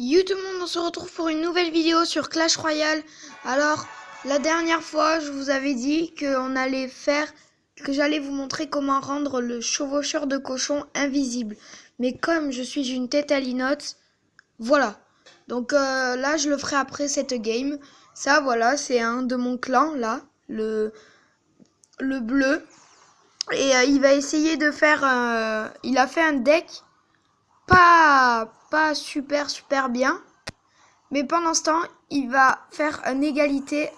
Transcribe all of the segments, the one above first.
Yo tout le monde, on se retrouve pour une nouvelle vidéo sur Clash Royale. Alors, la dernière fois, je vous avais dit que j'allais vous montrer comment rendre le chevaucheur de cochon invisible. Mais comme je suis une tête à linotte, voilà. Donc là, je le ferai après cette game. Ça, voilà, c'est un de mon clan, là, le bleu. Et il va essayer de faire... il a fait un deck pas super bien. Mais pendant ce temps, il va faire une égalité.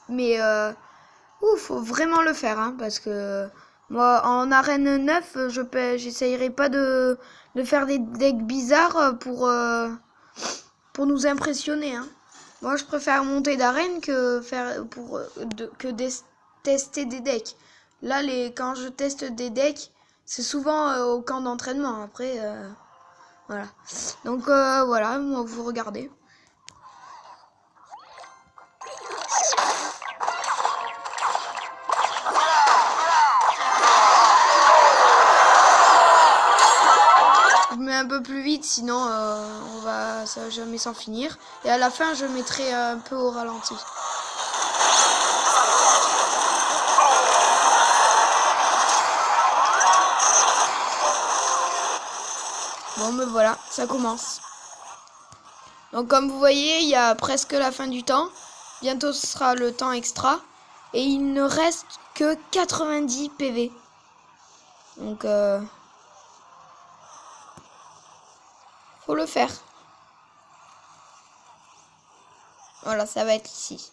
Mais faut vraiment le faire, hein, parce que moi, en arène 9, j'essayerai pas de faire des decks bizarres pour nous impressionner, hein. Moi, je préfère monter d'arène que tester des decks. Là, quand je teste des decks, c'est souvent au camp d'entraînement. Après, voilà. Donc voilà, moi, vous regardez. Je mets un peu plus vite, sinon ça va jamais s'en finir. Et à la fin, je mettrai un peu au ralenti. Bon, mais voilà, ça commence. Donc comme vous voyez, il y a presque la fin du temps. Bientôt, ce sera le temps extra. Et il ne reste que 90 PV. Donc, faut le faire. Voilà, ça va être ici.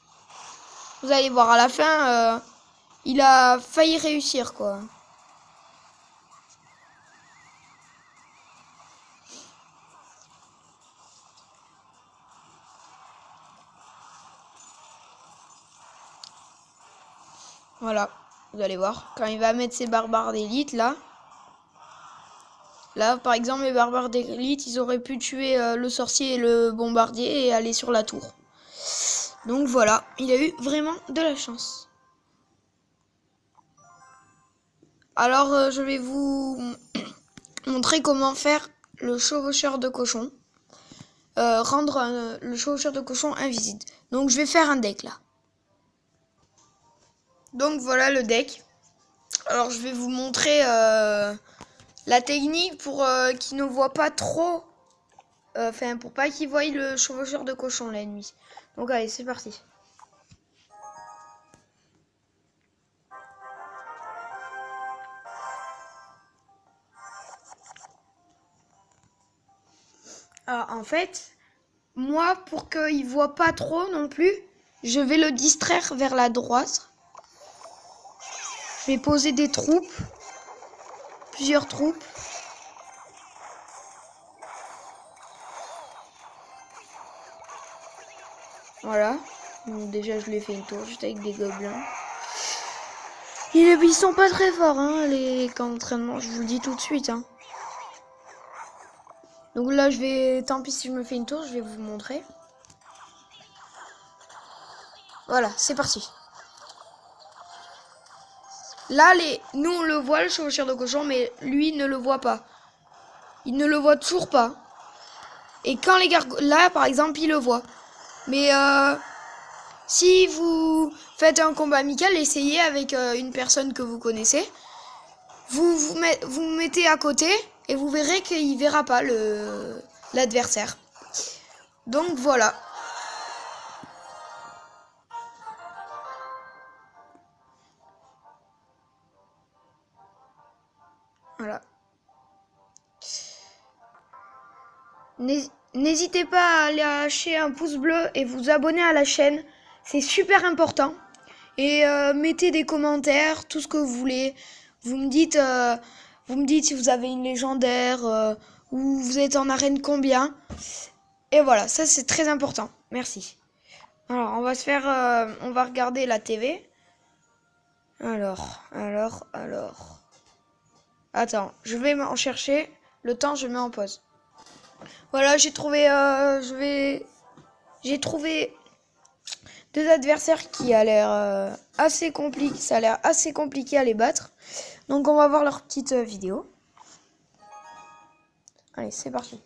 Vous allez voir, à la fin, il a failli réussir, quoi. Voilà, vous allez voir. Quand il va mettre ses barbares d'élite, là, par exemple, les barbares d'élite, ils auraient pu tuer le sorcier et le bombardier et aller sur la tour. Donc voilà, il a eu vraiment de la chance. Alors, je vais vous montrer comment faire le chevaucheur de cochon. Rendre le chevaucheur de cochon invisible. Donc, je vais faire un deck, là. Donc, voilà le deck. Alors, je vais vous montrer la technique pour qu'il ne voit pas trop. Pour pas qu'il voie le chevaucheur de cochon, l'ennemi. Donc, allez, c'est parti. Alors, en fait, moi, pour qu'il voit pas trop non plus, je vais le distraire vers la droite. Je vais poser des troupes. Plusieurs troupes. Voilà. Donc, déjà, je lui ai fait une tour juste avec des gobelins. Ils sont pas très forts, hein, les camps d'entraînement, je vous le dis tout de suite, hein. Donc là, tant pis si je me fais une tour, je vais vous montrer. Voilà, c'est parti. Là, nous, on le voit, le chevaucheur de cochon, mais lui ne le voit pas. Il ne le voit toujours pas. Et quand les gargoles... Là, par exemple, il le voit. Mais si vous faites un combat amical, essayez avec une personne que vous connaissez. Vous mettez à côté et vous verrez qu'il ne verra pas l'adversaire. Donc voilà. Voilà. N'hésitez pas à lâcher un pouce bleu et vous abonner à la chaîne. C'est super important. Et mettez des commentaires, tout ce que vous voulez. Vous me dites si vous avez une légendaire ou vous êtes en arène combien. Et voilà, ça c'est très important. Merci. Alors, on va regarder la TV. Alors. Attends, je vais m'en chercher. Le temps, je mets en pause. Voilà, j'ai trouvé deux adversaires qui a l'air assez compliqué. Ça a l'air assez compliqué à les battre. Donc on va voir leur petite vidéo. Allez, c'est parti.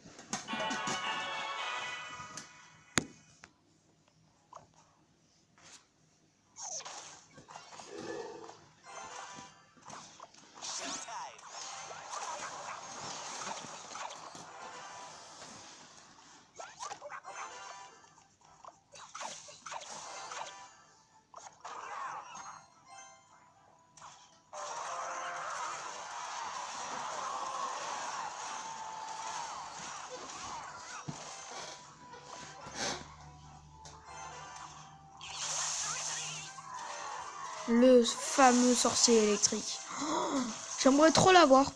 Le fameux sorcier électrique. Oh, j'aimerais trop l'avoir.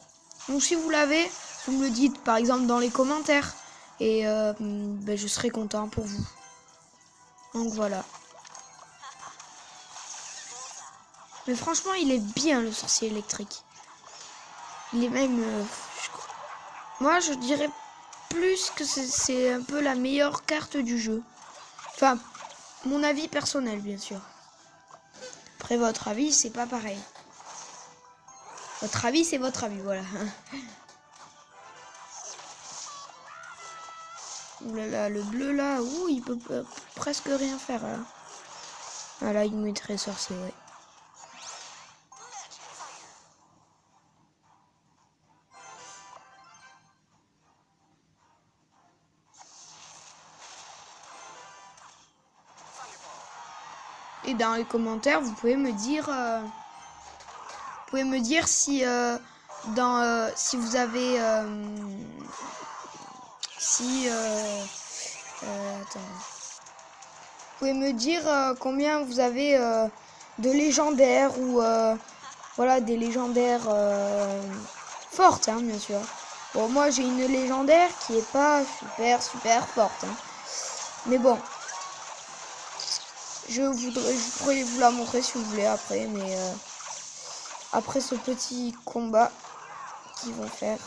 Donc si vous l'avez, vous me le dites par exemple dans les commentaires. Et ben, je serai content pour vous. Donc voilà. Mais franchement, il est bien le sorcier électrique. Il est même... moi, je dirais plus que c'est un peu la meilleure carte du jeu. Enfin, mon avis personnel, bien sûr. Après, votre avis, c'est pas pareil. Votre avis, c'est votre avis, voilà. Ouh là là, le bleu là, ouh, il peut presque rien faire là. Ah là, il me mettrait sorcier, ouais. Et dans les commentaires, vous pouvez me dire si si vous avez attends. Vous pouvez me dire combien vous avez de légendaires ou voilà, des légendaires fortes, hein, bien sûr. Bon, moi j'ai une légendaire qui est pas super forte, hein. Mais bon, je pourrais vous la montrer si vous voulez après, mais après ce petit combat qu'ils vont faire.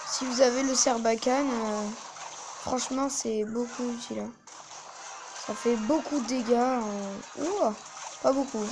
Si vous avez le Serbacane, franchement c'est beaucoup utile, hein. Ça fait beaucoup de dégâts. Ouh, pas beaucoup.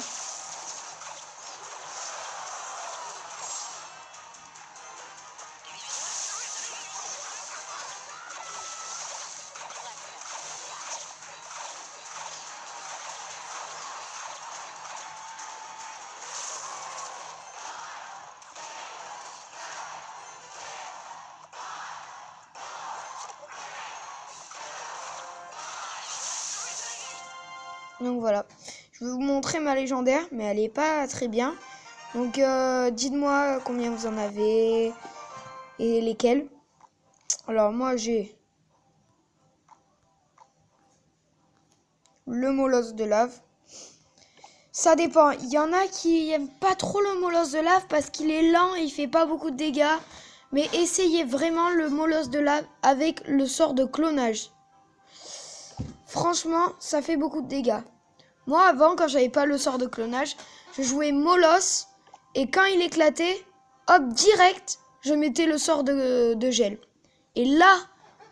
Donc voilà, je vais vous montrer ma légendaire, mais elle est pas très bien. Donc dites-moi combien vous en avez et lesquels. Alors moi j'ai le molosse de lave. Ça dépend, il y en a qui aiment pas trop le molosse de lave parce qu'il est lent et il fait pas beaucoup de dégâts. Mais essayez vraiment le molosse de lave avec le sort de clonage. Franchement, ça fait beaucoup de dégâts. Moi, avant, quand j'avais pas le sort de clonage, je jouais Molosse. Et quand il éclatait, hop, direct, je mettais le sort de gel. Et là,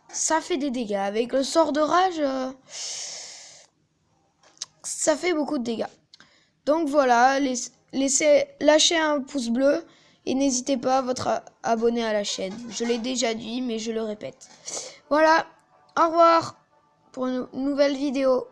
ça fait des dégâts. Avec le sort de rage, ça fait beaucoup de dégâts. Donc voilà, lâchez un pouce bleu. Et n'hésitez pas à vous abonner à la chaîne. Je l'ai déjà dit, mais je le répète. Voilà, au revoir pour une nouvelle vidéo.